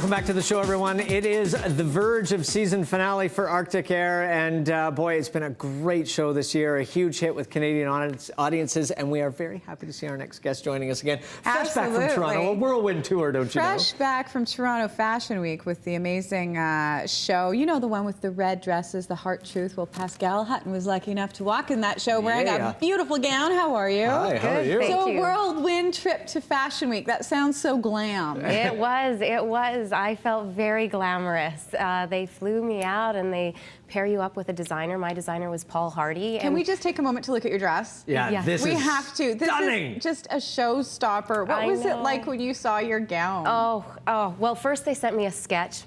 Welcome back to the show, everyone. It is the verge of season finale for Arctic Air, and boy, it's been a great show this year, a huge hit with Canadian audiences, and we are very happy to see our next guest joining us again. Fresh back from Toronto, a whirlwind tour, don't you know? Fresh back from Toronto Fashion Week with the amazing show. You know, the one with the red dresses, the Heart Truth. Well, Pascale Hutton was lucky enough to walk in that show wearing a beautiful gown. How are you? Hi, how are you? So, whirlwind trip to Fashion Week. That sounds so glam. It was. I felt very glamorous. They flew me out and they pair you up with a designer. My designer was Paul Hardy. Can we just take a moment to look at your dress? Yeah. This we is have to. This stunning. is just a showstopper. What was it like when you saw your gown? Oh. Well, first they sent me a sketch.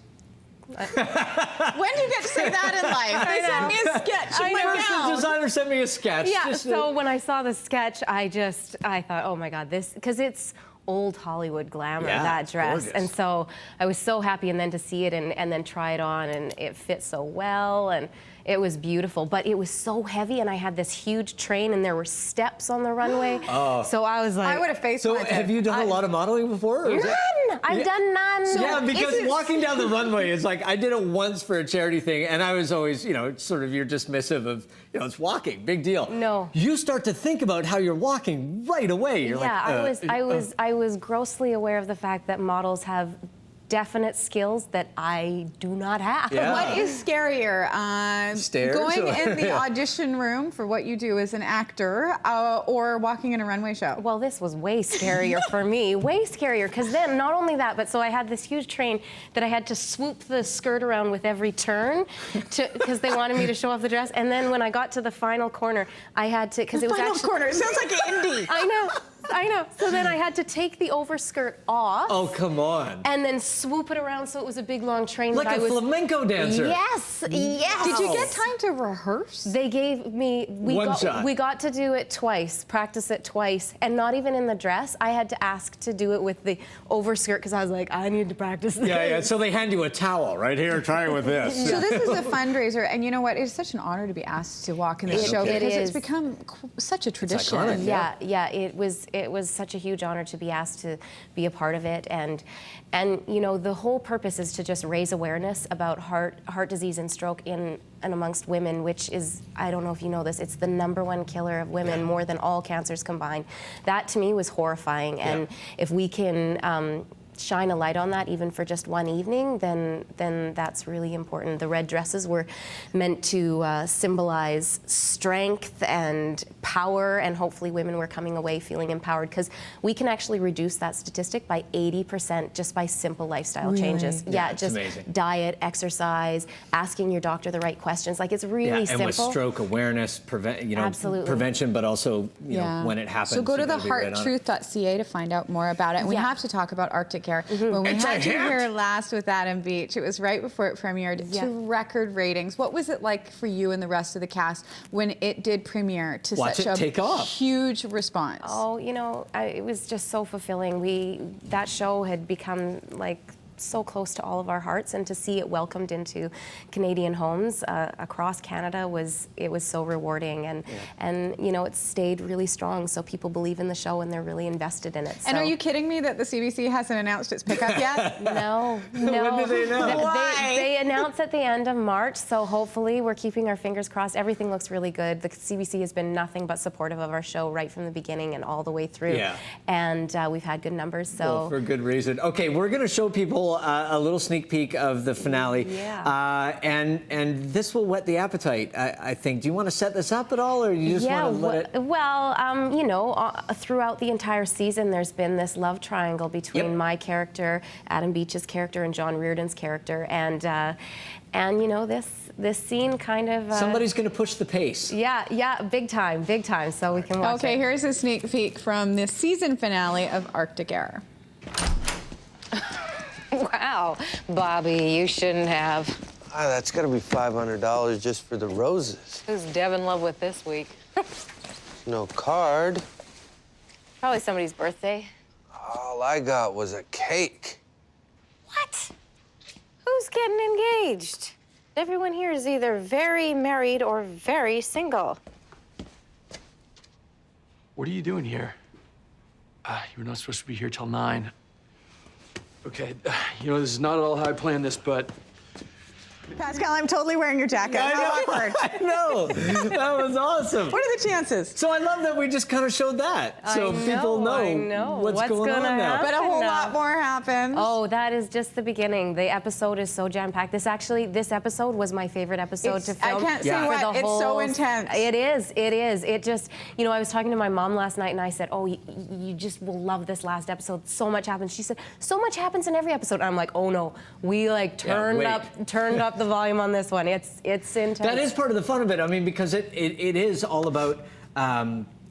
When do you get to say that in life? They sent me a sketch of my gown. The designer sent me a sketch. Yeah, so when I saw the sketch, I thought, oh my God, because it's old Hollywood glamour, that dress. Gorgeous. And so I was so happy, and then to see it and then try it on, and it fit so well, and it was beautiful, but it was so heavy, and I had this huge train, and there were steps on the runway. So I was like, I would have faced So have you done a lot of modeling before? None! I've done none. Yeah, because walking down the runway is like, I did it once for a charity thing, and I was always, sort of you're dismissive of, it's walking, big deal. No. You start to think about how you're walking right away. You're I was grossly aware of the fact that models have definite skills that I do not have. Yeah. What is scarier? Stairs going or- in the audition room for what you do as an actor, or walking in a runway show? Well, this was way scarier for me, way scarier, because then not only that, but so I had this huge train that I had to swoop the skirt around with every turn, because they wanted me to show off the dress. And then when I got to the final corner, I had to, because it was Final actually corner. It sounds like an indie. I know. So then I had to take the overskirt off. Oh, come on. And then swoop it around so it was a big long train. Like a flamenco dancer. Yes. Did you get time to rehearse? They gave me we got to do it twice, practice it twice, and not even in the dress. I had to ask to do it with the overskirt because I was like, I need to practice this. Yeah. So they hand you a towel right here. Try it with this. So this is a fundraiser, and you know what? It's such an honor to be asked to walk in the show because it's become such a tradition. Iconic, yeah. It was such a huge honor to be asked to be a part of it, and the whole purpose is to just raise awareness about heart disease and stroke in and amongst women, which is, I don't know if you know this, it's the #1 killer of women, more than all cancers combined. That to me was horrifying, and if we can shine a light on that even for just one evening, then that's really important. The red dresses were meant to symbolize strength and power, and hopefully women were coming away feeling empowered, because we can actually reduce that statistic by 80% just by simple lifestyle changes. Yeah, just amazing. Diet, exercise, asking your doctor the right questions. Like, it's really simple. And with stroke awareness, Absolutely. prevention, but also when it happens. So go to the right hearttruth.ca to find out more about it. And we have to talk about Arctic Air. When we had you here last with Adam Beach, it was right before it premiered to record ratings. What was it like for you and the rest of the cast when it did premiere to Watch such it a take off. huge response? Oh, it was just so fulfilling. That show had become like so close to all of our hearts, and to see it welcomed into Canadian homes across Canada was so rewarding, and it stayed really strong, so people believe in the show and they're really invested in it. And are you kidding me that the CBC hasn't announced its pickup yet? No. When do they announce? Why? They announce at the end of March, so hopefully we're keeping our fingers crossed. Everything looks really good. The CBC has been nothing but supportive of our show right from the beginning and all the way through. Yeah. And we've had good numbers. So well, for good reason. Okay, we're going to show people a little sneak peek of the finale. Yeah. And this will whet the appetite, I think. Do you want to set this up at all, or you just want to let it? Well, throughout the entire season, there's been this love triangle between my character, Adam Beach's character, and John Reardon's character, and this scene kind of. Somebody's going to push the pace. Yeah, big time. So we can watch it. Okay, here's a sneak peek from the season finale of Arctic Air. Wow, Bobby, you shouldn't have. That's got to be $500 just for the roses. Who's Deb in love with this week? No card. Probably somebody's birthday. All I got was a cake. What? Who's getting engaged? Everyone here is either very married or very single. What are you doing here? You were not supposed to be here till 9. Okay, this is not at all how I planned this, but Pascale, I'm totally wearing your jacket. How awkward. I know. That was awesome. What are the chances? So I love that we just kind of showed that. So people know what's going on now. But a whole lot more happens. Oh, that is just the beginning. The episode is so jam-packed. This episode was my favorite episode to film. I can't say Yeah. what. It's so intense. It is. It just, I was talking to my mom last night and I said, oh, you just will love this last episode. So much happens. She said, so much happens in every episode. And I'm like, oh no, we like turned up the volume on this one. It's intense. That is part of the fun of it. I mean, because it is all about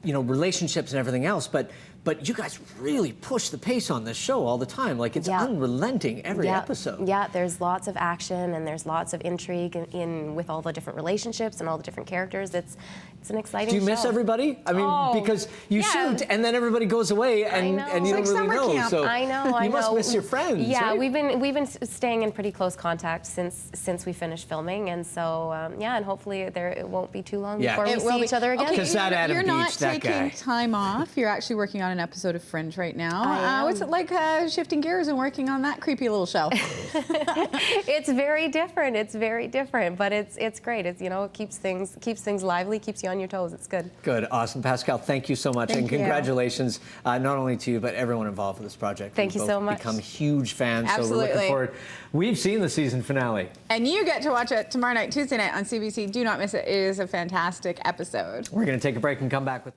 relationships and everything else. But you guys really push the pace on this show all the time. Like it's unrelenting every episode. Yeah, there's lots of action and there's lots of intrigue in with all the different relationships and all the different characters. It's an exciting show. Do you miss everybody? I mean, because you shoot and then everybody goes away and you don't really know. Camp. So I know. You must miss your friends. Yeah, right? we've been staying in pretty close contact since we finished filming, and so and hopefully it won't be too long before we see each other again. Because that Adam You're not Beach, that taking guy. time off. You're actually working on an episode of Fringe right now. What's it like shifting gears and working on that creepy little show? It's very different. It's very different, but it's great. It's it keeps things lively, keeps you on your toes. It's good. Good, awesome. Pascale, thank you so much. Thank and you. congratulations, not only to you, but everyone involved with this project. Thank you so much. Become huge fans, so we're Absolutely. looking forward. We've seen the season finale. And you get to watch it tomorrow night, Tuesday night on CBC. Do not miss it. It is a fantastic episode. We're going to take a break and come back with